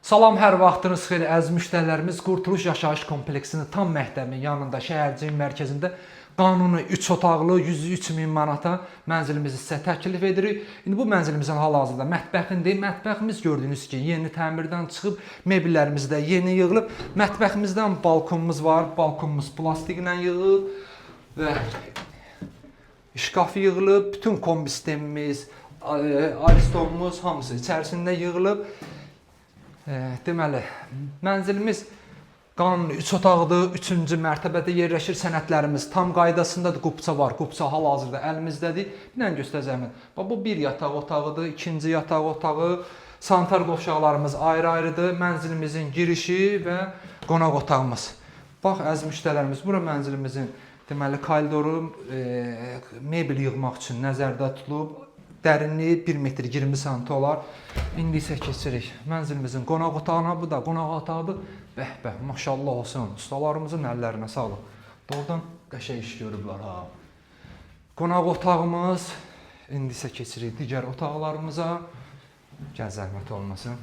Salam, hər vaxtınız xeyir əziz müştərilərimiz. Qurtuluş Yaşayış Kompleksinin tam məktəbinin yanında, şəhərciyin mərkəzində qanuni 3 otaqlı 103 min manata mənzilimizi sizə təklif edirik. İndi bu mənzilimizin hal-hazırda mətbəxindir. Mətbəximiz gördüyünüz ki, yeni təmirdən çıxıb, mebellərimiz də yeni yığılıb. Mətbəximizdən balkonumuz var. Balkonumuz plastiklə yığılıb və şkaf yığılıb. Bütün kombi sistemimiz, aristomumuz hamısı içərisində yığılıb. Deməli, mənzilimiz qanuni 3 otaqdır, 3-cü mərtəbədə yerləşir. Sənədlərimiz tam qaydasındadır. Qubça var, qubça hal-hazırda əlimizdədir. Bir dənə göstərəcəm. Bu bir yataq otağıdır, ikinci yataq otağı. Sanitar qovşaqlarımız ayrı-ayrıdır. Mənzilimizin girişi və qonaq otağımız. Bax, əziz müştərilərimiz, bura mənzilimizin deməli koridoru mebel yığmaq üçün nəzərdə tutulub. Dərinliyi 1 metr 20 sm olar. İndi isə keçirik mənzilimizin qonaq otağına. Bu da qonaq otağıdır. Bəh, maşallah olsun. Ustalarımızın əllərinə sağlıq. Doğrudan qəşəng iş görüblər ha. Qonaq otağımız. İndi isə keçirik digər otaqlarımıza. Gəl zəhmət olmasın.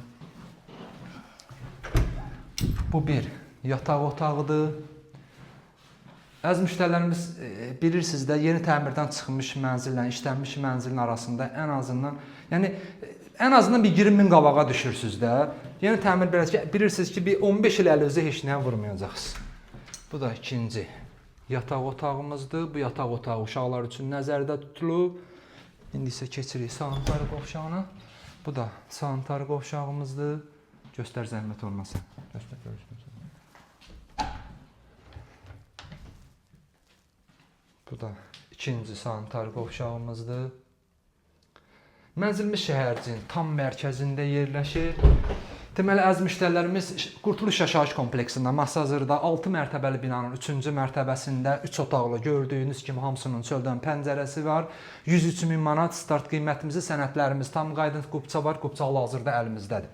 Bu bir yataq otağıdır. Əziz müştərilərimiz bilirsiniz də, yeni təmirdən çıxmış mənzillə işlənmiş mənzilin arasında ən azından bir 20 min qabağa düşürsünüz də. Yeni təmir belə ki, bilirsiniz ki, bir 15 il əlinizə heç nəyə vurmayacaqsınız. Bu da ikinci yataq otağımızdır. Bu yataq otağı uşaqlar üçün nəzərdə tutulub. İndi isə keçirik sanitar qovşağına. Bu da sanitar qovşağımızdır. Göstər zəhmət olmasın. Göstər. Bu da ikinci sanitar qovşağımızdır. Mənzilimiz şəhərcinin tam mərkəzində yerləşir. Deməli, əziz müştərilərimiz Qurtuluş Yaşayış Kompleksində hal-hazırda 6 mərtəbəli binanın 3-cü mərtəbəsində 3 otaqlı gördüyünüz kimi hamısının çöldən pəncərəsi var. 103 min manat start qiymətimizi, sənədlərimiz tam qaydın, qubça var, qubça hal-hazırda əlimizdədir.